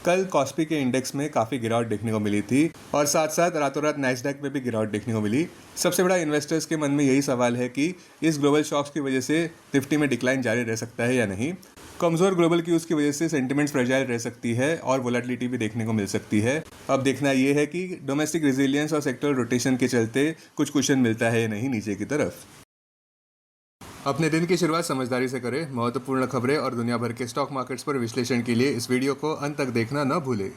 कल कॉस्पी के इंडेक्स में काफ़ी गिरावट देखने को मिली थी और साथ साथ रातों रात नैस्डैक में भी गिरावट देखने को मिली। सबसे बड़ा इन्वेस्टर्स के मन में यही सवाल है कि इस ग्लोबल शॉक्स की वजह से निफ्टी में डिक्लाइन जारी रह सकता है या नहीं। कमज़ोर ग्लोबल क्यूज़ की वजह से सेंटिमेंट्स फ्रेजाइल रह सकती है और वोलेटिलिटी भी देखने को मिल सकती है। अब देखना यह है कि डोमेस्टिक रेजिलियंस और सेक्टरल रोटेशन के चलते कुछ कुशन मिलता है या नहीं नीचे की तरफ। अपने दिन की शुरुआत समझदारी से करें। महत्वपूर्ण खबरें और दुनिया भर के स्टॉक मार्केट्स पर विश्लेषण के लिए इस वीडियो को अंत तक देखना न भूलें।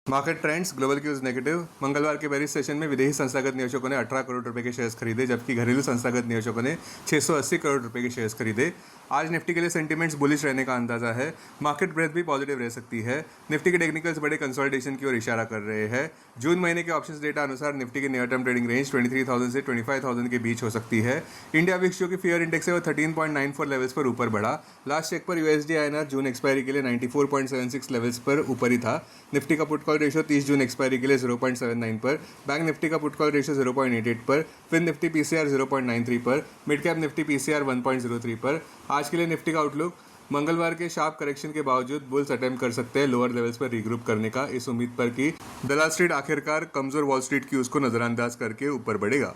Market trends, global cues negative. मंगलवार के बेरिस सेशन में विदेशी संस्थागत निवेशकों ने 18 करोड़ रुपए के शेयर्स खरीदे, जबकि घरेलू संस्थागत निवेशकों ने 680 करोड़ रुपए के शेयर्स खरीदे। आज निफ्टी के लिए सेंटीमेंट्स बुलिश रहने का अंदाजा है। मार्केट ब्रेथ भी पॉजिटिव रह सकती है। निफ्टी के टेक्निकल्स बड़े कंसोलिडेशन की ओर इशारा कर रहे हैं। जून महीने के ऑप्शंस डेटा अनुसार निफ्टी की नियर टर्म ट्रेडिंग रेंज 23,000 से 25,000 के बीच हो सकती है। इंडिया विक्स जो कि फियर इंडेक्स है वो 13.94 लेवल्स पर ऊपर बढ़ा। लास्ट चेक पर यूएसडी आईएनआर जून एक्सपायरी के लिए 94.76 लेवल्स पर ऊपर ही था। निफ्टी का put call ratio 30 June expiry के लिए 0.79 पर, बैंक निफ्टी का पुट कॉल रेशियो 0.88 पर, फिन निफ्टी पीसीआर 0.93 पर, मिड कैप निफ्टी पीसीआर 1.03 पर। आज के लिए निफ्टी का आउटलुक, मंगलवार के शार्प करेक्शन के बावजूद बुल्स अटेम्प्ट कर सकते हैं लोअर लेवल्स पर रीग्रुप करने का, इस उम्मीद पर कि दलाल स्ट्रीट आखिरकार कमजोर वॉल स्ट्रीट की उसको नजरअंदाज करके ऊपर बढ़ेगा।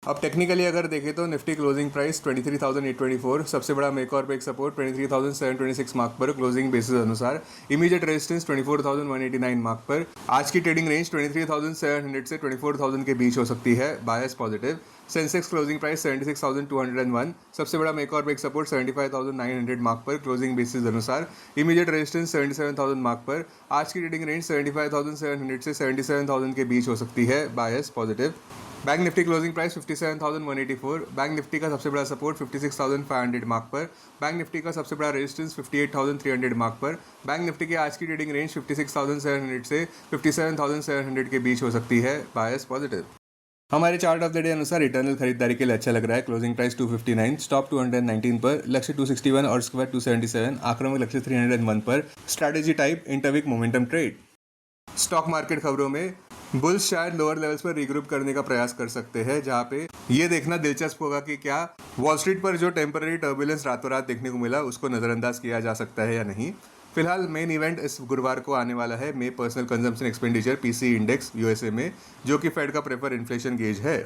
अब टेक्निकली अगर देखें तो निफ्टी क्लोजिंग प्राइस 23,824, सबसे बड़ा मेक और ब्रेक सपोर्ट 23,726 मार्क पर क्लोजिंग बेसिस अनुसार, इमीडिएट रेजिस्टेंस 24,189 मार्क पर। आज की ट्रेडिंग रेंज 23,700 से 24,000 के बीच हो सकती है, bias positive. Sensex closing price 76,201, सबसे बड़ा मेक और ब्रेक सपोर्ट 75,900 मार्क पर क्लोजिंग बेसिस अनुसार, इमीडिएट रेजिस्टेंस 77,000 मार्क पर। आज की ट्रेडिंग रेंज 75,700 से 77,000 के बीच हो सकती है, bias positive. Bank Nifty closing price 57,184, bank Nifty का सबसे बड़ा सपोर्ट 56,500 मार्क पर, बैंक निफ्टी का सबसे बड़ा रेजिस्टेंस 58,300 मार्क पर। बैंक निफ्टी की आज की ट्रेडिंग रेंज 56,700 से 57,700 के बीच हो सकती है, बायस पॉजिटिव। हमारे चार्ट ऑफ द डे अनुसार रिटर्नल खरीदारी के लिए अच्छा लग रहा है। क्लोजिंग प्राइस 259, स्टॉप 219 पर, लक्ष्य 261 और उसके बाद 277, आक्रामक लक्ष्य 301 पर। Strategy type interweek momentum trade. Stock market खबरों में बुल्स शायद लोअर लेवल्स पर रीग्रुप करने का प्रयास कर सकते हैं, जहां पे ये देखना दिलचस्प होगा कि क्या वॉल स्ट्रीट पर जो टेम्पररी टर्बुलेंस रातों रात देखने को मिला उसको नज़रअंदाज किया जा सकता है या नहीं। फिलहाल मेन इवेंट इस गुरुवार को आने वाला है, May personal consumption expenditure PC index USA में, जो कि फेड का प्रेफर इन्फ्लेशन गेज है।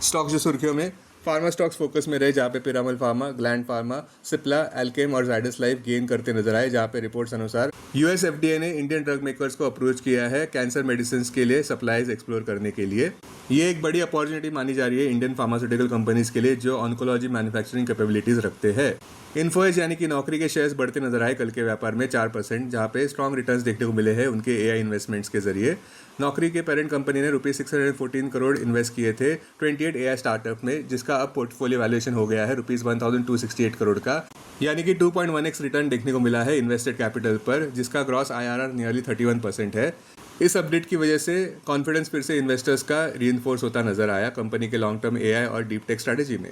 स्टॉक्स जो सुर्खियों में, फार्मा स्टॉक्स फोकस में रहे, जहाँ पे Piramal pharma, gland pharma, Cipla, Alkem और जाइडस लाइफ गेन करते नजर आए, जहाँ पे रिपोर्ट्स अनुसार यूएस एफडीए ने इंडियन ड्रग मेकर्स को अप्रोच किया है कैंसर मेडिसिन के लिए सप्लाईज एक्सप्लोर करने के लिए। ये एक बड़ी अपॉर्चुनिटी मानी जा रही है इंडियन फार्मास्यूटिकल कंपनीज के लिए जो ऑन्कोलॉजी मैन्युफैक्चरिंग कैपेबिलिटीज रखते हैं। इन्फोएज यानी कि नौकरी के शेयर्स बढ़ते नजर आए कल के व्यापार में 4%, जहां पे स्ट्रॉन्ग रिटर्न्स देखने को मिले हैं उनके एआई इन्वेस्टमेंट्स के जरिए। नौकरी के पेरेंट कंपनी ने ₹614 करोड़ इन्वेस्ट किए थे 28 एआई स्टार्टअप में, जिसका अब पोर्टफोलियो वैल्यूएशन हो गया है ₹1,268 करोड़ का, यानी कि 2.1x रिटर्न देखने को मिला है इन्वेस्टेड कैपिटल पर, जिसका ग्रॉस आईआरआर नियरली 31% है। इस अपडेट की वजह से कॉन्फिडेंस फिर से इन्वेस्टर्स का रीइंफोर्स होता नजर आया कंपनी के लॉन्ग टर्म एआई और डीप टेक स्ट्रेटेजी में।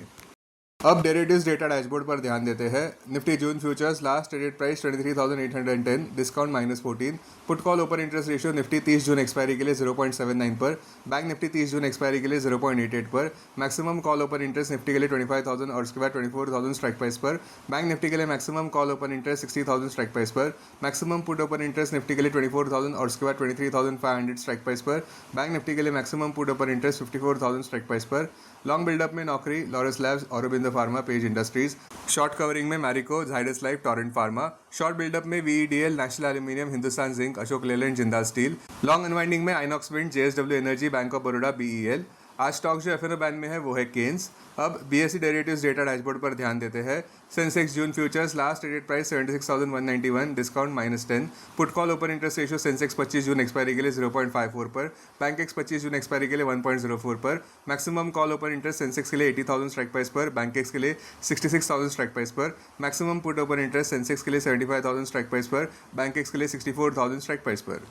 अब डेरिवेटिव्स डेटा डैशबोर्ड पर ध्यान देते हैं। Nifty June futures last traded price 23,810, discount -14। Put call open interest ratio Nifty 30 June expiry के लिए 0.79 पर, बैंक निफ्टी 30 जून एक्सपायरी के लिए 0.88 पर। Maximum call open interest Nifty के लिए 25,000 और उसके बाद 24,000 स्ट्राइक प्राइस पर। बैंक निफ्टी के लिए maximum call open interest 60,000 strike price पर। Maximum put open interest Nifty के लिए 24,000 और उसके बाद 23,500 स्ट्राइक प्राइस पर। बैंक निफ्टी के लिए maximum put open interest 54,000 strike price पर। लॉन्ग बिल्डअप में नौकरी, लॉरस लैब्स, औरोबिंदो फार्मा, पेज इंडस्ट्रीज। शॉर्ट कवरिंग में मैरिको, जाइडस लाइफ, टोरेंट फार्मा। शॉर्ट बिल्डअप में VEDL, National Aluminium, Hindustan Zinc, Ashok Leyland, Jindal Steel. Long unwinding में आइनॉक्स विंड, जेएसडब्ल्यू एनर्जी, बैंक ऑफ बड़ौदा, बीईएल। आज स्टॉक जो एफएनओ बैन में है वो है केन्स। अब बीएसई डेरिवेटिव्स डेटा डैशबोर्ड पर ध्यान देते हैं। Sensex June futures last traded price 76,191, discount -10। Put call open interest ratio Sensex 25 June expiry के लिए 0.54 पर, बैंक एक्स 25 जून एक्सपायरी के लिए 1.04 पर। Maximum call open interest Sensex के लिए 80,000 स्ट्राइक प्राइस पर, बैंक एक्स के लिए 66,000 स्ट्राइक प्राइस पर। Maximum put open interest Sensex के लिए 75,000 स्ट्राइक प्राइस पर, बैंक एक्स के लिए 64,000 स्ट्राइक प्राइस पर।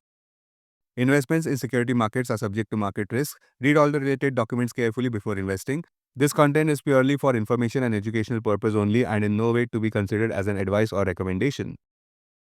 Investments in security markets are subject to market risk. Read all the related documents carefully before investing. This content is purely for information and educational purpose only and in no way to be considered as an advice or recommendation.